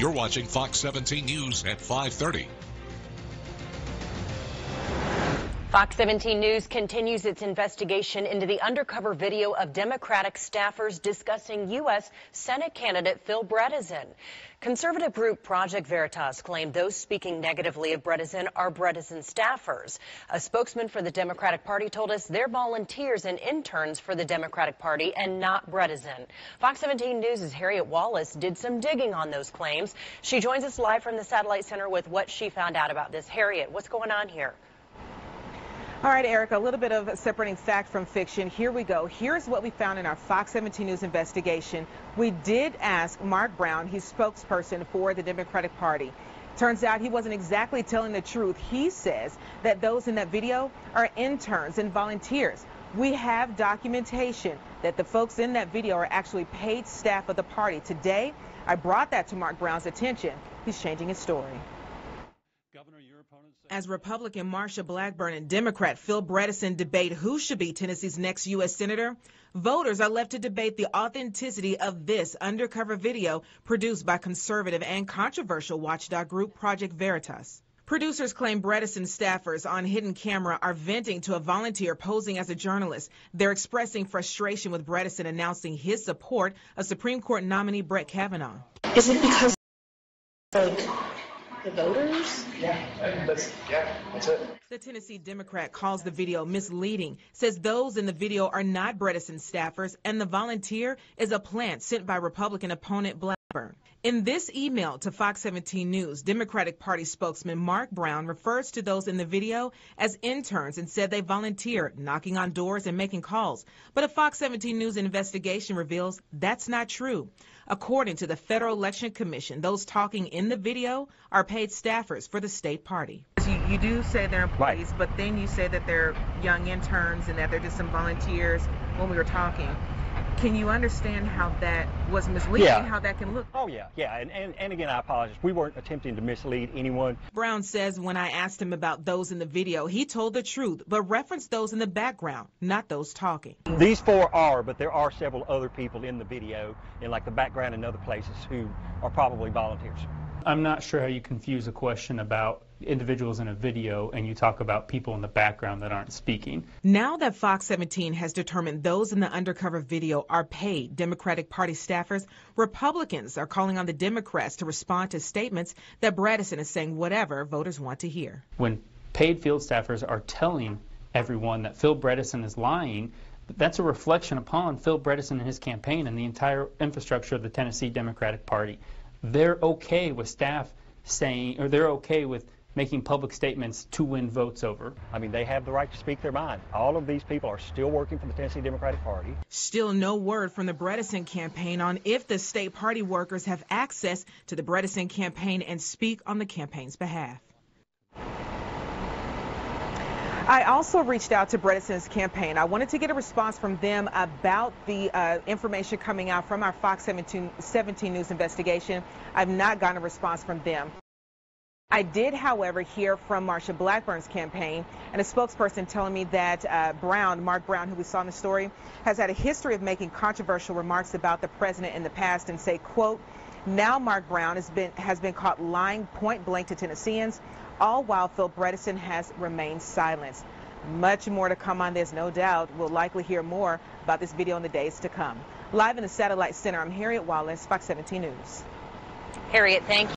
You're watching Fox 17 News at 5:30. Fox 17 News continues its investigation into the undercover video of Democratic staffers discussing U.S. Senate candidate Phil Bredesen. Conservative group Project Veritas claimed those speaking negatively of Bredesen are Bredesen staffers. A spokesman for the Democratic Party told us they're volunteers and interns for the Democratic Party and not Bredesen. Fox 17 News' Harriet Wallace did some digging on those claims. She joins us live from the Satellite Center with what she found out about this. Harriet, what's going on here? All right, Erica, a little bit of separating fact from fiction. Here we go. Here's what we found in our Fox 17 News investigation. We did ask Mark Brown, he's spokesperson for the Democratic Party. Turns out he wasn't exactly telling the truth. He says that those in that video are interns and volunteers. We have documentation that the folks in that video are actually paid staff of the party. Today, I brought that to Mark Brown's attention. He's changing his story. As Republican Marsha Blackburn and Democrat Phil Bredesen debate who should be Tennessee's next U.S. Senator, voters are left to debate the authenticity of this undercover video produced by conservative and controversial watchdog group Project Veritas. Producers claim Bredesen staffers on hidden camera are venting to a volunteer posing as a journalist. They're expressing frustration with Bredesen announcing his support of Supreme Court nominee Brett Kavanaugh. Is it because the voters? Yeah, that's it. The Tennessee Democrat calls the video misleading, says those in the video are not Bredesen staffers, and the volunteer is a plant sent by Republican opponent Blackburn. In this email to Fox 17 News, Democratic Party spokesman Mark Brown refers to those in the video as interns and said they volunteered, knocking on doors and making calls. But a Fox 17 News investigation reveals that's not true. According to the Federal Election Commission, those talking in the video are paid staffers for the state party. You do say they're employees, right, but then you say that they're young interns and that they're just some volunteers when we were talking. Can you understand how that was misleading and how that can look? Oh, yeah. And again, I apologize. We weren't attempting to mislead anyone. Brown says when I asked him about those in the video, he told the truth, but referenced those in the background, not those talking. These four are, but there are several other people in the video in like the background and other places who are probably volunteers. I'm not sure how you confuse a question about individuals in a video and you talk about people in the background that aren't speaking. Now that Fox 17 has determined those in the undercover video are paid Democratic Party staffers, Republicans are calling on the Democrats to respond to statements that Bredesen is saying whatever voters want to hear. When paid field staffers are telling everyone that Phil Bredesen is lying, that's a reflection upon Phil Bredesen and his campaign and the entire infrastructure of the Tennessee Democratic Party. They're okay with staff saying, or they're okay with making public statements to win votes over. I mean, they have the right to speak their mind. All of these people are still working for the Tennessee Democratic Party. Still no word from the Bredesen campaign on if the state party workers have access to the Bredesen campaign and speak on the campaign's behalf. I also reached out to Bredesen's campaign. I wanted to get a response from them about the information coming out from our Fox 17 News investigation. I've not gotten a response from them. I did, however, hear from Marsha Blackburn's campaign and a spokesperson telling me that Mark Brown, who we saw in the story, has had a history of making controversial remarks about the president in the past and say, quote, now Mark Brown has been caught lying point blank to Tennesseans, all while Phil Bredesen has remained silent. Much more to come on this, no doubt. We'll likely hear more about this video in the days to come. Live in the Satellite Center, I'm Harriet Wallace, Fox 17 News. Harriet, thank you.